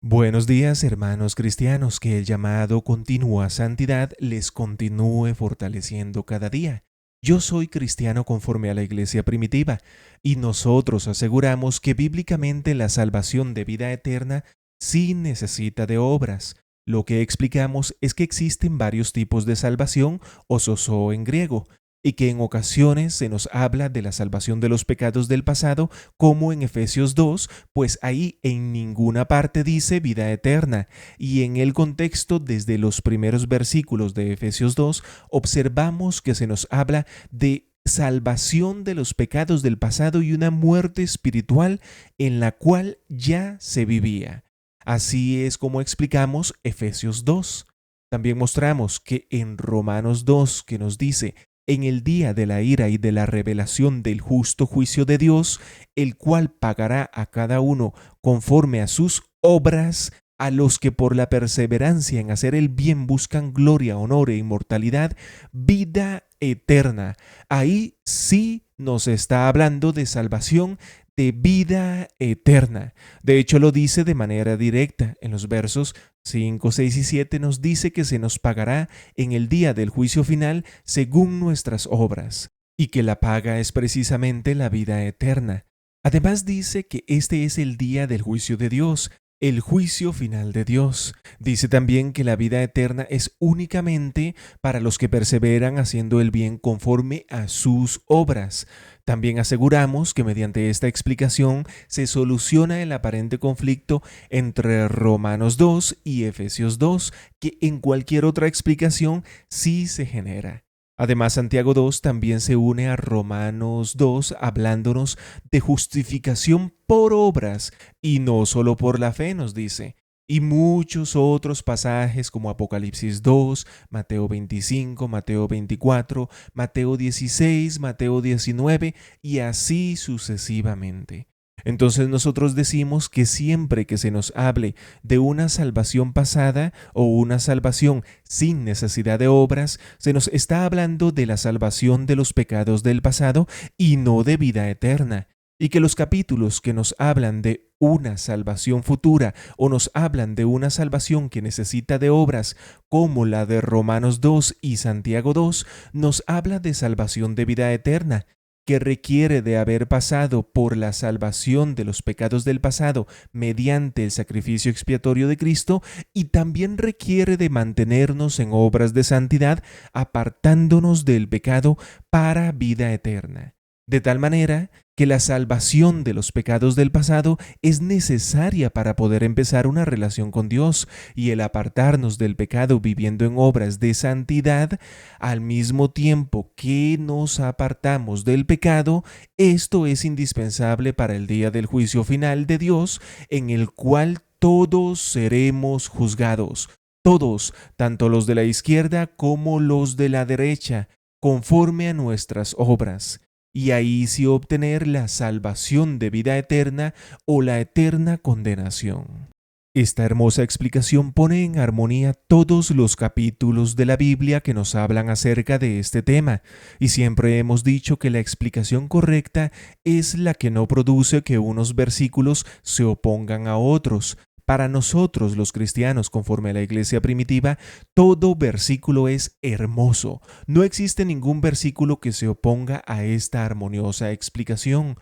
Buenos días, hermanos cristianos, que el llamado continúa santidad les continúe fortaleciendo cada día. Yo soy cristiano conforme a la iglesia primitiva, y nosotros aseguramos que bíblicamente la salvación de vida eterna sí necesita de obras. Lo que explicamos es que existen varios tipos de salvación, o sozo en griego, y que en ocasiones se nos habla de la salvación de los pecados del pasado, como en Efesios 2, pues ahí en ninguna parte dice vida eterna, y en el contexto desde los primeros versículos de Efesios 2 observamos que se nos habla de salvación de los pecados del pasado y una muerte espiritual en la cual ya se vivía. Así es como explicamos Efesios 2. También mostramos que en Romanos 2, que nos dice: en el día de la ira y de la revelación del justo juicio de Dios, el cual pagará a cada uno conforme a sus obras, a los que por la perseverancia en hacer el bien buscan gloria, honor e inmortalidad, vida eterna. Ahí sí nos está hablando de salvación, de vida eterna. De hecho, lo dice de manera directa. En los versos 5, 6 y 7 nos dice que se nos pagará en el día del juicio final según nuestras obras, y que la paga es precisamente la vida eterna. Además dice que este es el día del juicio de Dios, el juicio final de Dios. Dice también que la vida eterna es únicamente para los que perseveran haciendo el bien conforme a sus obras. También aseguramos que mediante esta explicación se soluciona el aparente conflicto entre Romanos 2 y Efesios 2, que en cualquier otra explicación sí se genera. Además, Santiago 2 también se une a Romanos 2 hablándonos de justificación por obras y no solo por la fe, nos dice. Y muchos otros pasajes como Apocalipsis 2, Mateo 25, Mateo 24, Mateo 16, Mateo 19 y así sucesivamente. Entonces nosotros decimos que siempre que se nos hable de una salvación pasada o una salvación sin necesidad de obras, se nos está hablando de la salvación de los pecados del pasado y no de vida eterna. Y que los capítulos que nos hablan de una salvación futura o nos hablan de una salvación que necesita de obras, como la de Romanos 2 y Santiago 2, nos habla de salvación de vida eterna, que requiere de haber pasado por la salvación de los pecados del pasado mediante el sacrificio expiatorio de Cristo, y también requiere de mantenernos en obras de santidad, apartándonos del pecado para vida eterna. De tal manera que la salvación de los pecados del pasado es necesaria para poder empezar una relación con Dios, y el apartarnos del pecado viviendo en obras de santidad, al mismo tiempo que nos apartamos del pecado, esto es indispensable para el día del juicio final de Dios, en el cual todos seremos juzgados, todos, tanto los de la izquierda como los de la derecha, conforme a nuestras obras. Y ahí sí obtener la salvación de vida eterna o la eterna condenación. Esta hermosa explicación pone en armonía todos los capítulos de la Biblia que nos hablan acerca de este tema, y siempre hemos dicho que la explicación correcta es la que no produce que unos versículos se opongan a otros. Para nosotros los cristianos, conforme a la iglesia primitiva, todo versículo es hermoso. No existe ningún versículo que se oponga a esta armoniosa explicación.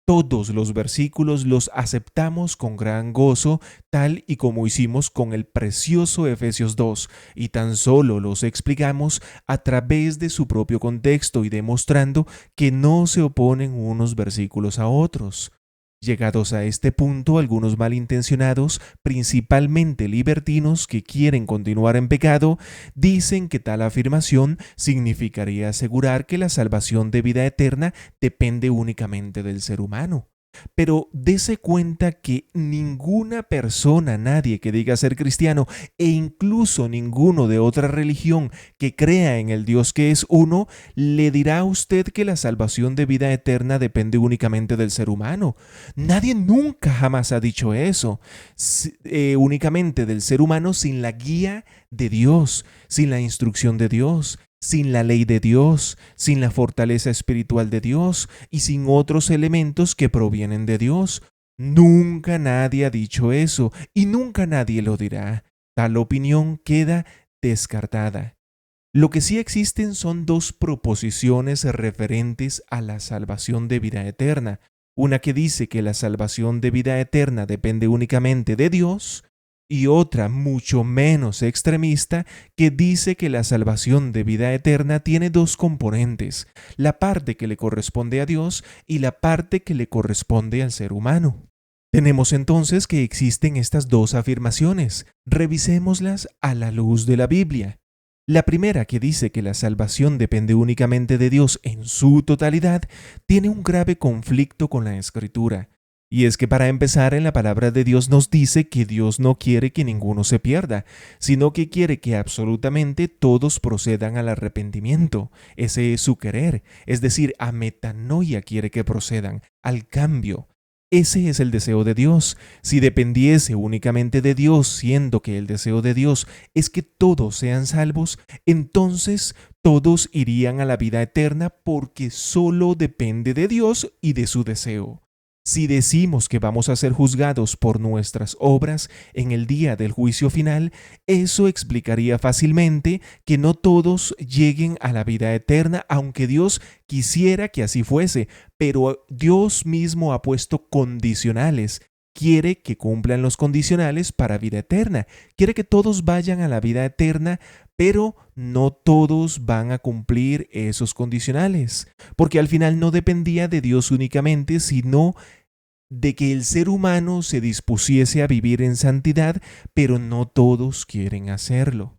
Todos los versículos los aceptamos con gran gozo, tal y como hicimos con el precioso Efesios 2, y tan solo los explicamos a través de su propio contexto y demostrando que no se oponen unos versículos a otros. Llegados a este punto, algunos malintencionados, principalmente libertinos que quieren continuar en pecado, dicen que tal afirmación significaría asegurar que la salvación de vida eterna depende únicamente del ser humano. Pero dése cuenta que ninguna persona, nadie que diga ser cristiano, e incluso ninguno de otra religión que crea en el Dios que es uno, le dirá a usted que la salvación de vida eterna depende únicamente del ser humano. Nadie nunca jamás ha dicho eso. Únicamente del ser humano sin la guía de Dios, sin la instrucción de Dios, sin la ley de Dios, sin la fortaleza espiritual de Dios y sin otros elementos que provienen de Dios, Nunca nadie ha dicho eso y nunca nadie lo dirá. Tal opinión queda descartada. Lo que sí existen son dos proposiciones referentes a la salvación de vida eterna. Una que dice que la salvación de vida eterna depende únicamente de Dios y otra mucho menos extremista que dice que la salvación de vida eterna tiene dos componentes, la parte que le corresponde a Dios y la parte que le corresponde al ser humano. Tenemos entonces que existen estas dos afirmaciones. Revisémoslas a la luz de la Biblia. La primera, que dice que la salvación depende únicamente de Dios en su totalidad, tiene un grave conflicto con la Escritura. Y es que para empezar, en la palabra de Dios nos dice que Dios no quiere que ninguno se pierda, sino que quiere que absolutamente todos procedan al arrepentimiento. Ese es su querer, es decir, a metanoia quiere que procedan, al cambio. Ese es el deseo de Dios. Si dependiese únicamente de Dios, siendo que el deseo de Dios es que todos sean salvos, entonces todos irían a la vida eterna porque solo depende de Dios y de su deseo. Si decimos que vamos a ser juzgados por nuestras obras en el día del juicio final, eso explicaría fácilmente que no todos lleguen a la vida eterna, aunque Dios quisiera que así fuese, pero Dios mismo ha puesto condicionales. Quiere que cumplan los condicionales para vida eterna. Quiere que todos vayan a la vida eterna, pero no todos van a cumplir esos condicionales, porque al final no dependía de Dios únicamente, sino de que el ser humano se dispusiese a vivir en santidad, pero no todos quieren hacerlo.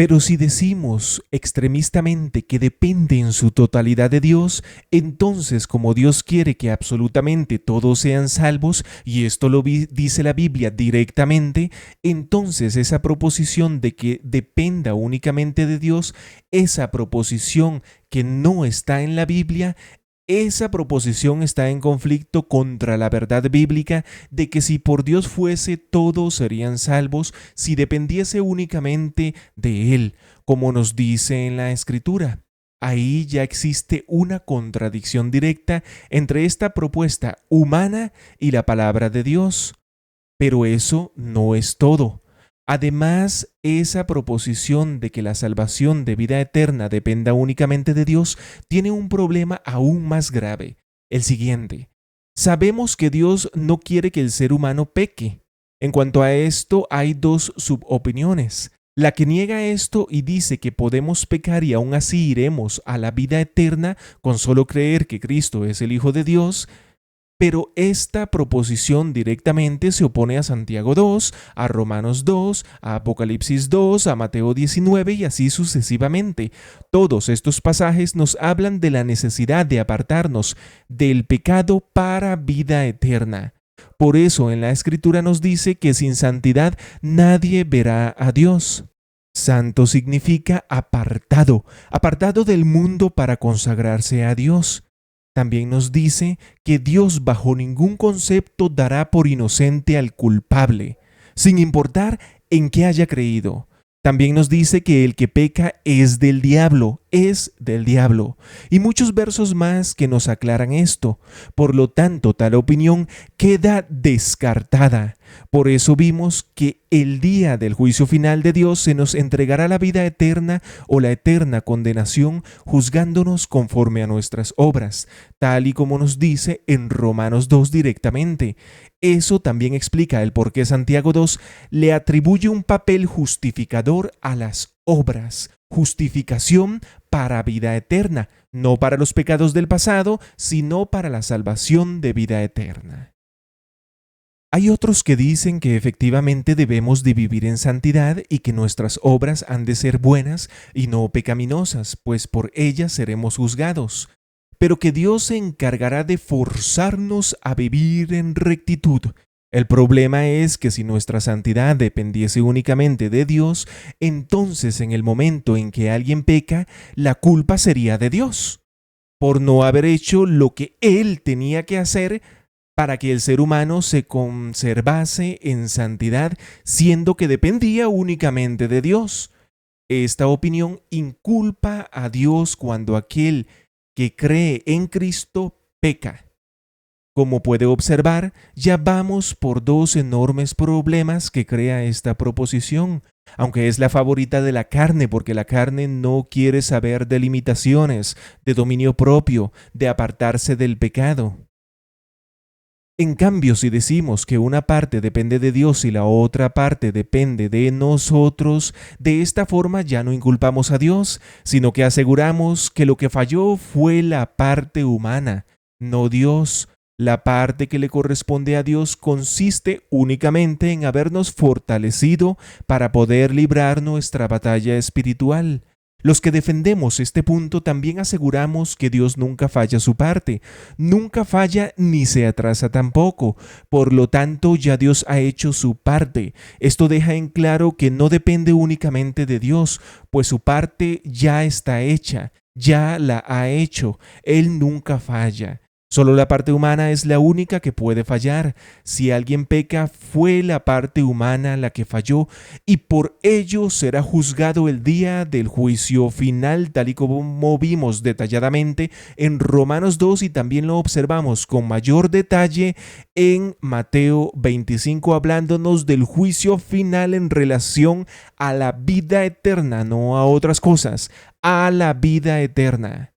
Pero si decimos extremistamente que depende en su totalidad de Dios, entonces como Dios quiere que absolutamente todos sean salvos, y esto lo dice la Biblia directamente, entonces esa proposición de que dependa únicamente de Dios, esa proposición que no está en la Biblia, esa proposición está en conflicto contra la verdad bíblica de que si por Dios fuese todos serían salvos si dependiese únicamente de Él, como nos dice en la Escritura. Ahí ya existe una contradicción directa entre esta propuesta humana y la palabra de Dios. Pero eso no es todo. Además, esa proposición de que la salvación de vida eterna dependa únicamente de Dios tiene un problema aún más grave, el siguiente. Sabemos que Dios no quiere que el ser humano peque. En cuanto a esto, hay dos subopiniones. La que niega esto y dice que podemos pecar y aún así iremos a la vida eterna con solo creer que Cristo es el Hijo de Dios, pero esta proposición directamente se opone a Santiago 2, a Romanos 2, a Apocalipsis 2, a Mateo 19 y así sucesivamente. Todos estos pasajes nos hablan de la necesidad de apartarnos del pecado para vida eterna. Por eso en la Escritura nos dice que sin santidad nadie verá a Dios. Santo significa apartado, apartado del mundo para consagrarse a Dios. También nos dice que Dios bajo ningún concepto dará por inocente al culpable, sin importar en qué haya creído. También nos dice que el que peca es del diablo, es del diablo. Y muchos versos más que nos aclaran esto. Por lo tanto, tal opinión queda descartada. Por eso vimos que el día del juicio final de Dios se nos entregará la vida eterna o la eterna condenación, juzgándonos conforme a nuestras obras, tal y como nos dice en Romanos 2 directamente. Eso también explica el por qué Santiago 2 le atribuye un papel justificador a las obras, justificación para vida eterna, no para los pecados del pasado, sino para la salvación de vida eterna. Hay otros que dicen que efectivamente debemos de vivir en santidad y que nuestras obras han de ser buenas y no pecaminosas, pues por ellas seremos juzgados, pero que Dios se encargará de forzarnos a vivir en rectitud. El problema es que si nuestra santidad dependiese únicamente de Dios, entonces en el momento en que alguien peca, la culpa sería de Dios, por no haber hecho lo que Él tenía que hacer para que el ser humano se conservase en santidad, siendo que dependía únicamente de Dios. Esta opinión inculpa a Dios cuando aquel que cree en Cristo peca. Como puede observar, ya vamos por dos enormes problemas que crea esta proposición, aunque es la favorita de la carne, porque la carne no quiere saber de limitaciones, de dominio propio, de apartarse del pecado. En cambio, si decimos que una parte depende de Dios y la otra parte depende de nosotros, de esta forma ya no inculpamos a Dios, sino que aseguramos que lo que falló fue la parte humana, no Dios. La parte que le corresponde a Dios consiste únicamente en habernos fortalecido para poder librar nuestra batalla espiritual. Los que defendemos este punto también aseguramos que Dios nunca falla su parte, nunca falla ni se atrasa tampoco. Por lo tanto, ya Dios ha hecho su parte. Esto deja en claro que no depende únicamente de Dios, pues su parte ya está hecha, ya la ha hecho. Él nunca falla. Solo la parte humana es la única que puede fallar. Si alguien peca, fue la parte humana la que falló y por ello será juzgado el día del juicio final, tal y como vimos detalladamente en Romanos 2 y también lo observamos con mayor detalle en Mateo 25, hablándonos del juicio final en relación a la vida eterna, no a otras cosas, a la vida eterna.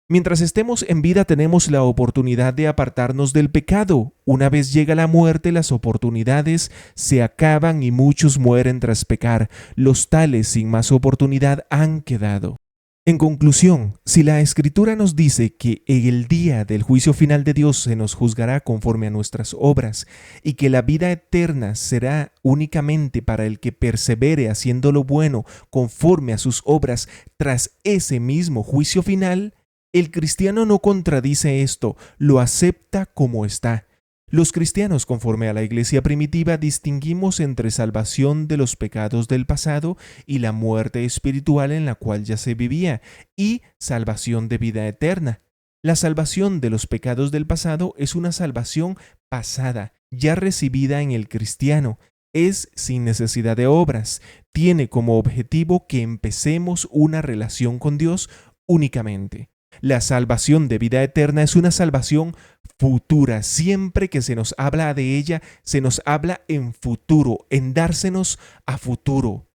Mientras estemos en vida tenemos la oportunidad de apartarnos del pecado. Una vez llega la muerte, las oportunidades se acaban y muchos mueren tras pecar. Los tales sin más oportunidad han quedado. En conclusión, si la Escritura nos dice que en el día del juicio final de Dios se nos juzgará conforme a nuestras obras y que la vida eterna será únicamente para el que persevere haciendo lo bueno conforme a sus obras tras ese mismo juicio final, el cristiano no contradice esto, lo acepta como está. Los cristianos, conforme a la iglesia primitiva, distinguimos entre salvación de los pecados del pasado y la muerte espiritual en la cual ya se vivía, y salvación de vida eterna. La salvación de los pecados del pasado es una salvación pasada, ya recibida en el cristiano. Es sin necesidad de obras. Tiene como objetivo que empecemos una relación con Dios únicamente. La salvación de vida eterna es una salvación futura. Siempre que se nos habla de ella, se nos habla en futuro, en dársenos a futuro.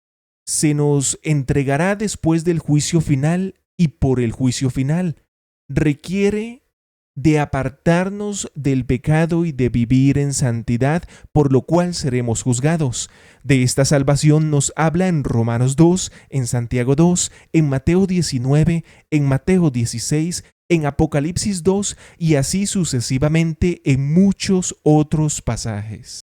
Se nos entregará después del juicio final y por el juicio final. Requiere de apartarnos del pecado y de vivir en santidad, por lo cual seremos juzgados. De esta salvación nos habla en Romanos 2, en Santiago 2, en Mateo 19, en Mateo 16, en Apocalipsis 2 y así sucesivamente en muchos otros pasajes.